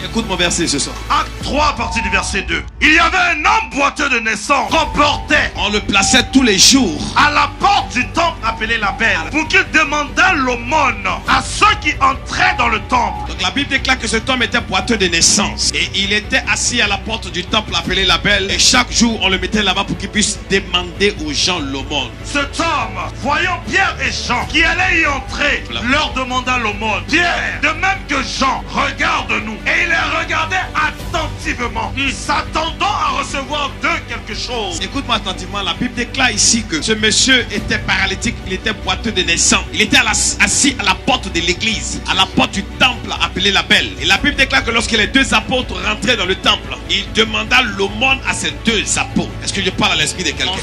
Écoute mon verset ce soir. Acte 3 à partir du verset 2. Il y avait un homme boiteux de naissance qu'on portait. On le plaçait tous les jours À la porte du temple appelé la Belle, pour qu'il demandât l'aumône à ceux qui entraient dans le temple. Donc la Bible déclare que cet homme était boiteux de naissance. Et il était assis à la porte du temple appelé la Belle. Et chaque jour on le mettait là-bas pour qu'il puisse demander aux gens l'aumône. Cet homme, voyant Pierre et Jean qui allaient y entrer, leur demanda l'aumône. Pierre, de même que Jean, regarde-nous. Et il les regardait attentivement, s'attendant à recevoir d'eux quelque chose. Écoute-moi attentivement, la Bible déclare ici que ce monsieur était paralytique, il était boiteux de naissance. Il était assis à la porte de l'église, à la porte du temple appelé la Belle. Et la Bible déclare que lorsque les deux apôtres rentraient dans le temple, il demanda l'aumône à ces deux apôtres. Est-ce que je parle à l'esprit de quelqu'un?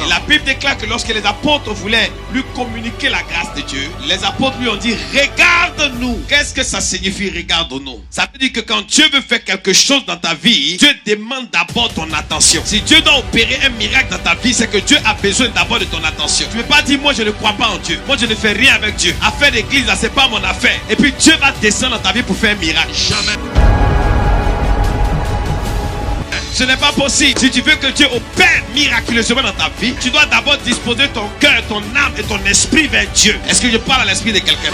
Et la Bible déclare que lorsque les apôtres voulaient lui communiquer la grâce de Dieu, les apôtres lui ont dit regarde-nous. Qu'est-ce que ça signifie regarde-nous? Ça veut dire que quand Dieu veut faire quelque chose dans ta vie, Dieu demande d'abord ton attention. Si Dieu doit opérer un miracle dans ta vie, c'est que Dieu a besoin d'abord de ton attention. Tu ne peux pas dire moi je ne crois pas en Dieu, moi je ne fais rien avec Dieu. Affaire d'église, là c'est pas mon affaire. Et puis Dieu va descendre dans ta vie pour faire un miracle. Jamais. Ce n'est pas possible. Si tu veux que Dieu opère miraculeusement dans ta vie, tu dois d'abord disposer ton cœur, ton âme et ton esprit vers Dieu. Est-ce que je parle à l'esprit de quelqu'un?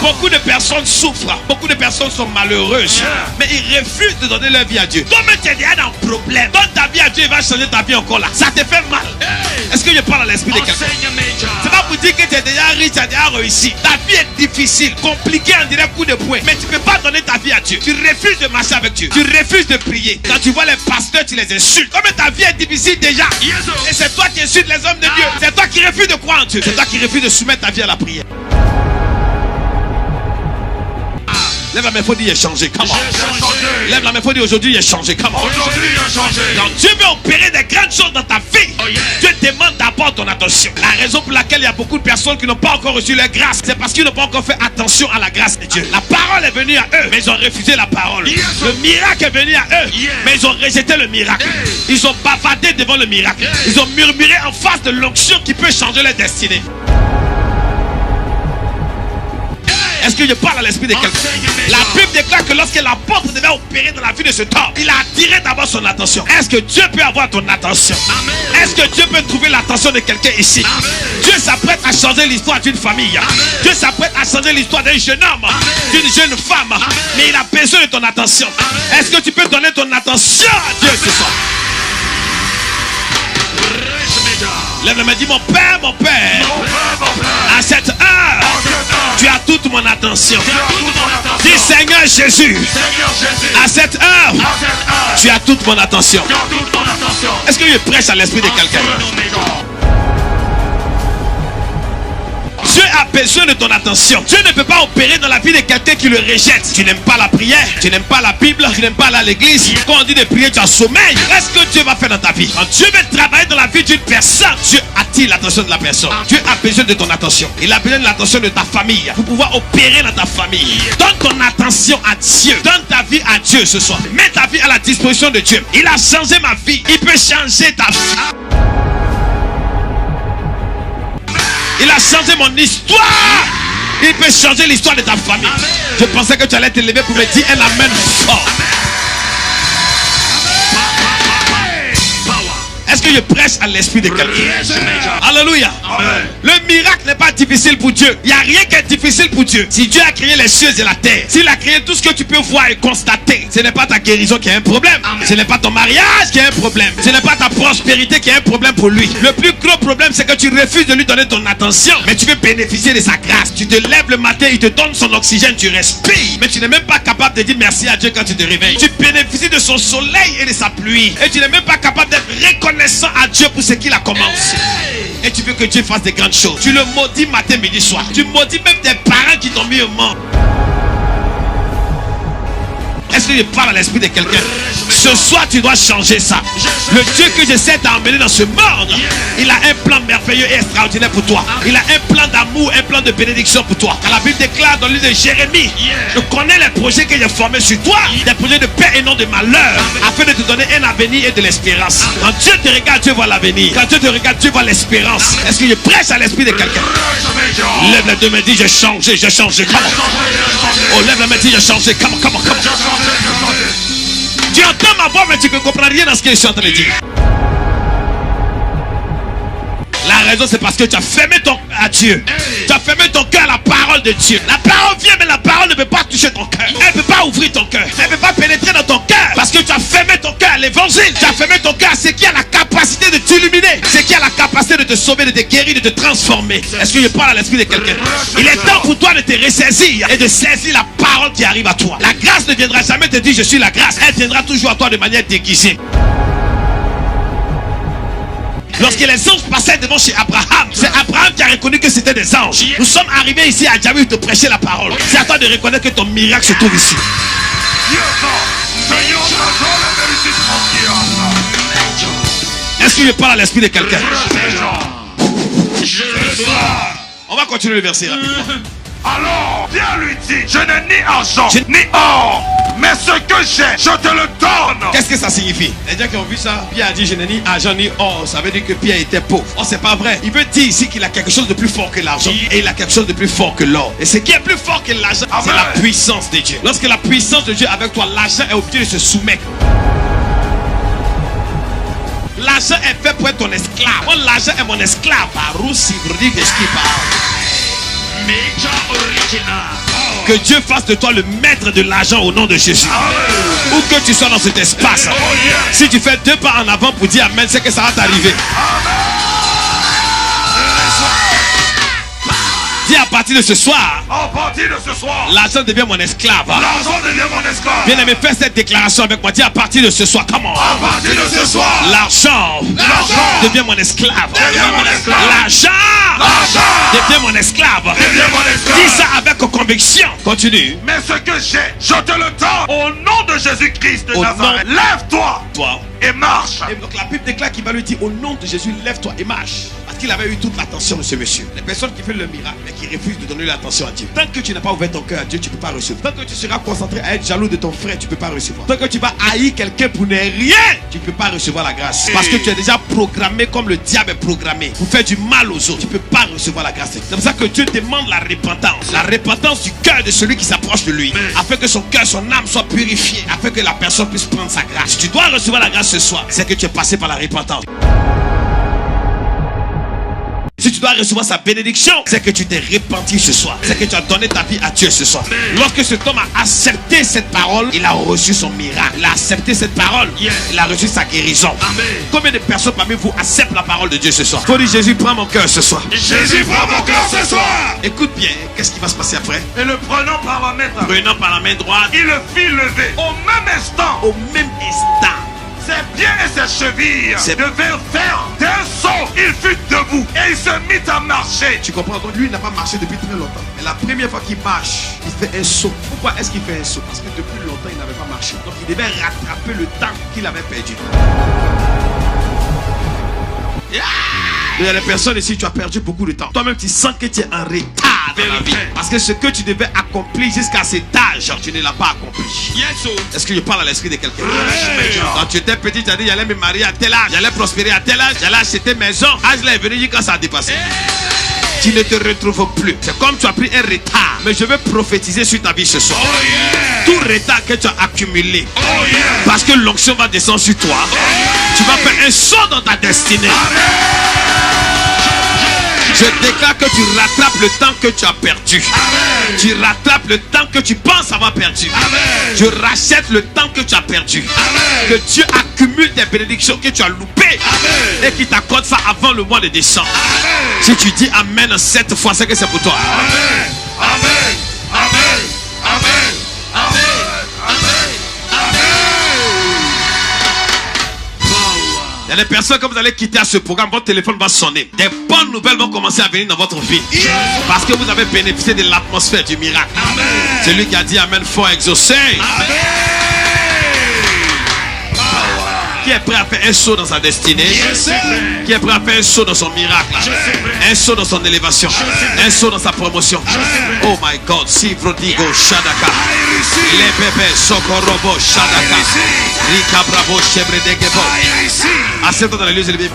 Beaucoup de personnes souffrent, beaucoup de personnes sont malheureuses, mais ils refusent de donner leur vie à Dieu. Toi-même tu es déjà dans un problème. Donne ta vie à Dieu, il va changer ta vie encore là. Ça te fait mal. Est-ce que je parle à l'esprit de quelqu'un? C'est pas pour dire que tu es déjà riche, tu as déjà réussi. Ta vie est difficile, compliquée, on dirait coup de poing. Mais tu ne peux pas donner ta vie à Dieu. Tu refuses de marcher avec Dieu. Tu refuses de prier. Quand tu vois les pasteurs, tu les insultes. Comme ta vie est difficile déjà. Et c'est toi qui insultes les hommes de Dieu. C'est toi qui refuses de croire en Dieu. C'est toi qui refuses de soumettre ta vie à la prière. Lève la main, il faut dire il est changé. Comment? Lève la main, il faut dire aujourd'hui il est changé. Comment? Aujourd'hui il a changé. Quand Dieu veut opérer des grandes choses dans ta vie, Dieu demande d'abord ton attention. La raison pour laquelle il y a beaucoup de personnes qui n'ont pas encore reçu la grâce, c'est parce qu'ils n'ont pas encore fait attention à la grâce de Dieu. La parole est venue à eux, mais ils ont refusé la parole. Le miracle est venu à eux, mais ils ont rejeté le miracle. Ils ont bavardé devant le miracle. Ils ont murmuré en face de l'onction qui peut changer leur destinée. Est-ce que je parle à l'esprit de quelqu'un? La Bible déclare que lorsque l'apôtre devait opérer dans la vie de ce temps, il a attiré d'abord son attention. Est-ce que Dieu peut avoir ton attention? Est-ce que Dieu peut trouver l'attention de quelqu'un ici? Dieu s'apprête à changer l'histoire d'une famille. Dieu s'apprête à changer l'histoire d'un jeune homme, d'une jeune femme. Mais il a besoin de ton attention. Est-ce que tu peux donner ton attention à Dieu ce soir? Lève la main, dis mon Père, à cette heure, tu as toute mon attention. Dis Seigneur Jésus, à cette heure, tu as toute mon attention. Est-ce que je prêche à l'esprit de quelqu'un? Dieu a besoin de ton attention. Dieu ne peut pas opérer dans la vie de quelqu'un qui le rejette. Tu n'aimes pas la prière, tu n'aimes pas la Bible, tu n'aimes pas aller à l'église. Quand on dit de prier, tu as sommeil. Qu'est-ce que Dieu va faire dans ta vie? Quand Dieu veut travailler dans la vie d'une personne, Dieu attire l'attention de la personne. Dieu a besoin de ton attention. Il a besoin de l'attention de ta famille pour pouvoir opérer dans ta famille. Donne ton attention à Dieu. Donne ta vie à Dieu ce soir. Mets ta vie à la disposition de Dieu. Il a changé ma vie. Il peut changer ta vie. Il a changé mon histoire. Il peut changer l'histoire de ta famille. Je pensais que tu allais te lever pour me dire un amen fort. Est-ce que je prêche à l'esprit de quelqu'un? Alléluia. Le miracle n'est pas difficile pour Dieu. Il n'y a rien qui est difficile pour Dieu. Si Dieu a créé les cieux et la terre, s'il a créé tout ce que tu peux voir et constater, ce n'est pas ta guérison qui a un problème. Ce n'est pas ton mariage qui a un problème. Ce n'est pas ta prospérité qui a un problème pour lui. Le plus gros problème, c'est que tu refuses de lui donner ton attention. Mais tu veux bénéficier de sa grâce. Tu te lèves le matin, il te donne son oxygène, tu respires. Mais tu n'es même pas capable de dire merci à Dieu quand tu te réveilles. Tu bénéficies de son soleil et de sa pluie. Et tu n'es même pas capable d'être reconnaissant à Dieu pour ce qu'il a commencé. Et tu veux que Dieu fasse des grandes choses. Tu le maudis matin, midi, soir. Tu maudis même tes parents qui t'ont mis au monde. Est-ce que je parle à l'esprit de quelqu'un? Ce soir, tu dois changer ça. Le Dieu que j'essaie d'emmener dans ce monde, il a un plan merveilleux et extraordinaire pour toi. Il a un plan d'amour, un plan de bénédiction pour toi. Quand la Bible déclare dans le livre de Jérémie, je connais les projets que j'ai formés sur toi, des projets de paix et non de malheur, afin de te donner un avenir et de l'espérance. Quand Dieu te regarde, Dieu voit l'avenir. Quand Dieu te regarde, Dieu voit l'espérance. Est-ce que je prêche à l'esprit de quelqu'un? Lève les deux mains, dis j'ai changé, j'ai changé. Oh, lève la main, dis j'ai changé. Come on. entends ma voix, mais tu ne comprends rien dans ce que je suis en train de dire. La raison, c'est parce que tu as fermé ton cœur à Dieu. Tu as fermé ton cœur à la parole de Dieu. La parole vient, mais la parole ne peut pas toucher ton cœur. Elle ne peut pas ouvrir ton cœur. Elle ne peut pas pénétrer dans ton cœur. Parce que tu as fermé ton cœur à l'évangile. Tu as fermé ton cœur à ce qui a la capacité de t'illuminer. Ce qui a la capacité de te sauver, de te guérir, de te transformer. Est-ce que je parle à l'esprit de quelqu'un? Il est temps pour toi de te ressaisir et de saisir la parole qui arrive à toi. La grâce ne viendra jamais te dire je suis la grâce. Elle viendra toujours à toi de manière déguisée. Lorsque les anges passaient devant chez Abraham, c'est Abraham qui a reconnu que c'était des anges. Nous sommes arrivés ici à Djamil te prêcher la parole. C'est à toi de reconnaître que ton miracle se trouve ici. Est-ce que je parle à l'esprit de quelqu'un? On va continuer le verset rapidement. Alors, Pierre lui dit, je n'ai ni argent, ni or, mais ce que j'ai, je te le donne. Qu'est-ce que ça signifie? Les gens qui ont vu ça, Pierre a dit, je n'ai ni argent ni or. Ça veut dire que Pierre était pauvre. Oh, c'est pas vrai. Il veut dire ici qu'il a quelque chose de plus fort que l'argent. Et il a quelque chose de plus fort que l'or. Et ce qui est plus fort que l'argent, c'est la puissance de Dieu. Lorsque la puissance de Dieu est avec toi, l'argent est obligé de se soumettre. L'argent est fait pour être ton esclave. Moi, l'argent est mon esclave. Que Dieu fasse de toi le maître de l'argent au nom de Jésus. Où que tu sois dans cet espace, si tu fais 2 pas en avant pour dire amen, c'est que ça va t'arriver. Dis à partir de ce soir, l'argent devient mon esclave. Bien aimé, fais cette déclaration avec moi. Dis à partir de ce soir, comment? À partir de ce soir, l'argent devient mon esclave. L'argent devient mon esclave. Dis ça avec conviction. Continue. Mais ce que j'ai, je te le donne. Au nom de Jésus-Christ de Nazareth, lève-toi et marche. Et donc la Bible déclare qu'il va lui dire au nom de Jésus, lève-toi et marche. Parce qu'il avait eu toute l'attention de ce monsieur. Les personnes qui font le miracle mais qui refusent de donner l'attention à Dieu. Tant que tu n'as pas ouvert ton cœur à Dieu, tu ne peux pas recevoir. Tant que tu seras concentré à être jaloux de ton frère, tu ne peux pas recevoir. Tant que tu vas haïr quelqu'un pour ne rien, tu ne peux pas recevoir la grâce. Parce que tu es déjà programmé comme le diable est programmé pour faire du mal aux autres. Tu ne peux pas recevoir la grâce. C'est pour ça que Dieu demande la repentance. La repentance du cœur de celui qui s'approche de lui. Afin que son cœur, son âme soit purifiée. Afin que la personne puisse prendre sa grâce. Tu dois recevoir la grâce ce soir. C'est que tu es passé par la repentance. Si tu dois recevoir sa bénédiction, c'est que tu t'es repenti ce soir. C'est que tu as donné ta vie à Dieu ce soir. Lorsque cet homme a accepté cette parole, il a reçu son miracle. Il a accepté cette parole, il a reçu sa guérison. Amen. Combien de personnes parmi vous acceptent la parole de Dieu ce soir? Faut dire Jésus, prends mon cœur ce soir. Jésus, prends mon cœur ce soir. Écoute bien, qu'est-ce qui va se passer après? Et le prenant par la main droite, il le fit lever. Au même instant, ses pieds et ses chevilles devinrent fermes. D'un saut, il fut debout et il se mit à marcher. Tu comprends? Donc lui, il n'a pas marché depuis très longtemps. Mais la première fois qu'il marche, il fait un saut. Pourquoi est-ce qu'il fait un saut? Parce que depuis longtemps, il n'avait pas marché. Donc il devait rattraper le temps qu'il avait perdu. Il y a des personnes ici, tu as perdu beaucoup de temps. Toi-même, tu sens que tu es en retard dans la vie. Parce que ce que tu devais accomplir jusqu'à cet âge, tu ne l'as pas accompli. Est-ce que je parle à l'esprit de quelqu'un? Quand tu étais petit, tu as dit, j'allais me marier à tel âge, j'allais prospérer à tel âge, j'allais acheter maison. Âge là est venu quand ça a dépassé. Tu ne te retrouves plus. C'est comme tu as pris un retard. Mais je veux prophétiser sur ta vie ce soir. Tout retard que tu as accumulé. Parce que l'onction va descendre sur toi. Tu vas faire un saut dans ta destinée. Je déclare que tu rattrapes le temps que tu as perdu. Amen. Tu rattrapes le temps que tu penses avoir perdu. Amen. Je rachète le temps que tu as perdu. Amen. Que Dieu accumule des bénédictions que tu as loupées. Amen. Et qu'il t'accorde ça avant le mois de décembre. Amen. Si tu dis Amen 7 fois, c'est que c'est pour toi. Amen. Amen. Amen. Amen. Amen. Il y a des personnes, quand vous allez quitter à ce programme, votre téléphone va sonner. Des bonnes nouvelles vont commencer à venir dans votre vie. Parce que vous avez bénéficié de l'atmosphère du miracle. Amen. Celui qui a dit Amen, faut exaucer. Amen. Qui est prêt à faire un saut dans sa destinée? Qui est prêt à faire un saut dans son miracle? Un saut dans son élévation? Un saut dans sa promotion? Oh my God, si prodigo Shadaka. Les bébés Sokorobo Shadaka. Rika Bravo Chebredegebo. Accepte dans les lieux élevés.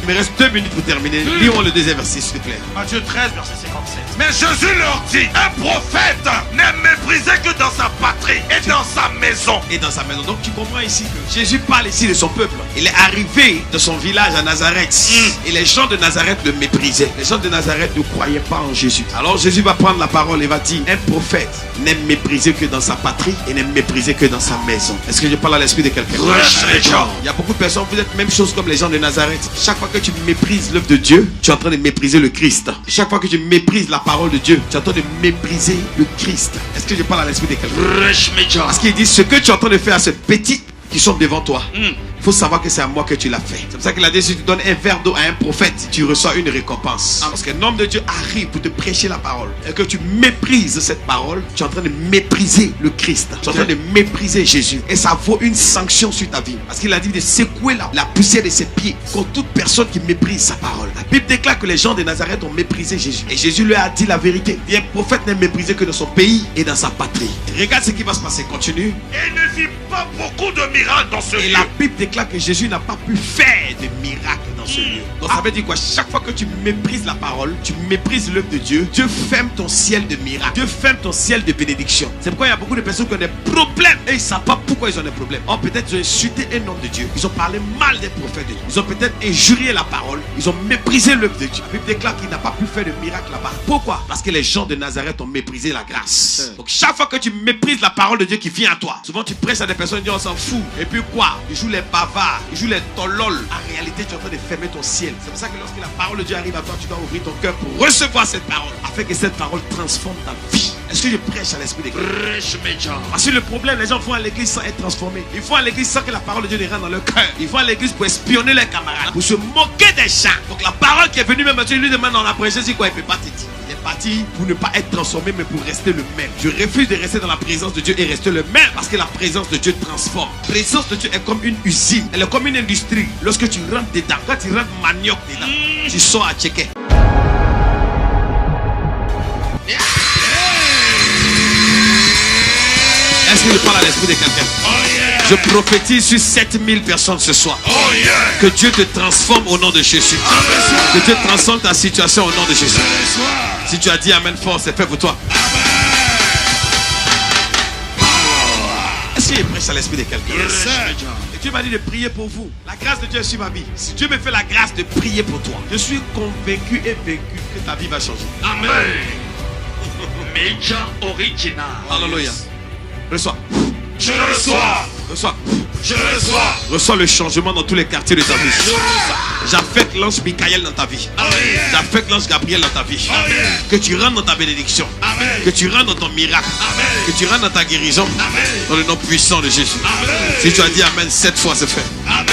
Il me reste 2 minutes pour terminer. Lisons le deuxième verset, s'il te plaît. Matthieu 13, verset 57. Mais Jésus leur dit, un prophète n'est méprisé que dans sa patrie et et dans sa maison. Et dans sa maison. Donc tu comprends ici que Jésus parle ici de son peuple. Il est arrivé de son village à Nazareth. Et les gens de Nazareth le méprisaient. Les gens de Nazareth ne croyaient pas en Jésus. Alors Jésus va prendre la parole et va dire, un prophète n'est méprisé que dans sa patrie et n'est méprisé que dans sa maison. Est-ce que je parle à l'esprit de quelqu'un? Il y a beaucoup de personnes, vous êtes même chose comme les gens de Nazareth. Chaque fois que tu méprises l'œuvre de Dieu, tu es en train de mépriser le Christ. Chaque fois que tu méprises la parole de Dieu, tu es en train de mépriser le Christ. Est-ce que je parle à l'esprit de quelqu'un? Parce qu'il dit, ce que tu es en train de faire à ce petit qui sont devant toi, il faut savoir que c'est à moi que tu l'as fait. C'est pour ça qu'il a dit, si tu donnes un verre d'eau à un prophète, tu reçois une récompense. Parce qu'un homme de Dieu arrive pour te prêcher la parole et que tu méprises cette parole, tu es en train de mépriser le Christ. Tu es en train de mépriser Jésus. Et ça vaut une sanction sur ta vie. Parce qu'il a dit de secouer la poussière de ses pieds contre toute personne qui méprise sa parole. La Bible déclare que les gens de Nazareth ont méprisé Jésus. Et Jésus leur a dit la vérité. Et un prophète n'est méprisé que dans son pays et dans sa patrie. Regarde ce qui va se passer. Continue. Et il ne vit pas beaucoup de miracles dans ce lieu. Et la Bible déclare que Jésus n'a pas pu faire de miracles dans ce lieu. Donc ça veut dire quoi? Chaque fois que tu méprises la parole, tu méprises l'œuvre de Dieu, Dieu ferme ton ciel de miracles. Dieu ferme ton ciel de bénédiction. C'est pourquoi il y a beaucoup de personnes qui ont des problèmes et ils ne savent pas pourquoi ils ont des problèmes. Or peut-être ils ont insulté un homme de Dieu. Ils ont parlé mal des prophètes de Dieu. Ils ont peut-être injurié la parole. Ils ont méprisé l'œuvre de Dieu. La Bible déclare qu'il n'a pas pu faire de miracle là-bas. Pourquoi? Parce que les gens de Nazareth ont méprisé la grâce. Donc chaque fois que tu méprises la parole de Dieu qui vient à toi, souvent tu prêches à des personnes et on s'en fout. Et puis quoi? Ils jouent les bavards, ils jouent les tolol. En réalité, tu es en train de fermer ton ciel. C'est pour ça que lorsque la parole de Dieu arrive à toi, tu dois ouvrir ton cœur pour recevoir cette parole, afin que cette parole transforme ta vie. Est-ce que je prêche à l'esprit de quelqu'un? Parce que le problème, les gens vont à l'église sans être transformés. Ils vont à l'église sans que la parole de Dieu ne rentre dans leur cœur. Ils vont à l'église pour espionner leurs camarades, pour se moquer des gens. Donc la parole qui est venue, même Dieu lui demande dans la prêche, c'est quoi? Il ne peut pas te dire. Il est parti pour ne pas être transformé, mais pour rester le même. Je refuse de rester dans la présence de Dieu et rester le même, parce que la présence de Dieu transforme. La présence de Dieu est comme une usine. Elle est comme une industrie. Lorsque tu rentres dedans, quand tu rentres manioc dedans, tu sors à checker. Est-ce que je parle à l'esprit de quelqu'un? Je prophétise sur 7000 personnes ce soir. Que Dieu te transforme au nom de Jésus. Que Dieu transforme ta situation au nom de Jésus. Si tu as dit Amen fort, c'est fait pour toi. Est-ce qu'il est prêche à l'esprit de quelqu'un? Et Dieu m'a dit de prier pour vous. La grâce de Dieu est sur ma vie. Si Dieu me fait la grâce de prier pour toi, je suis convaincu et vaincu que ta vie va changer. Amen. Major original. Alléluia. Reçois. Je le reçois. Reçois. Je le reçois. Reçois le changement dans tous les quartiers de ta vie. J'affecte l'ange Michael dans ta vie. J'affecte l'ange Gabriel dans ta vie. Amen. Que tu rentres dans ta bénédiction. Amen. Que tu rentres dans ton miracle. Amen. Que tu rentres dans ta guérison. Amen. Dans le nom puissant de Jésus. Amen. Si tu as dit Amen 7 fois, c'est fait. Amen.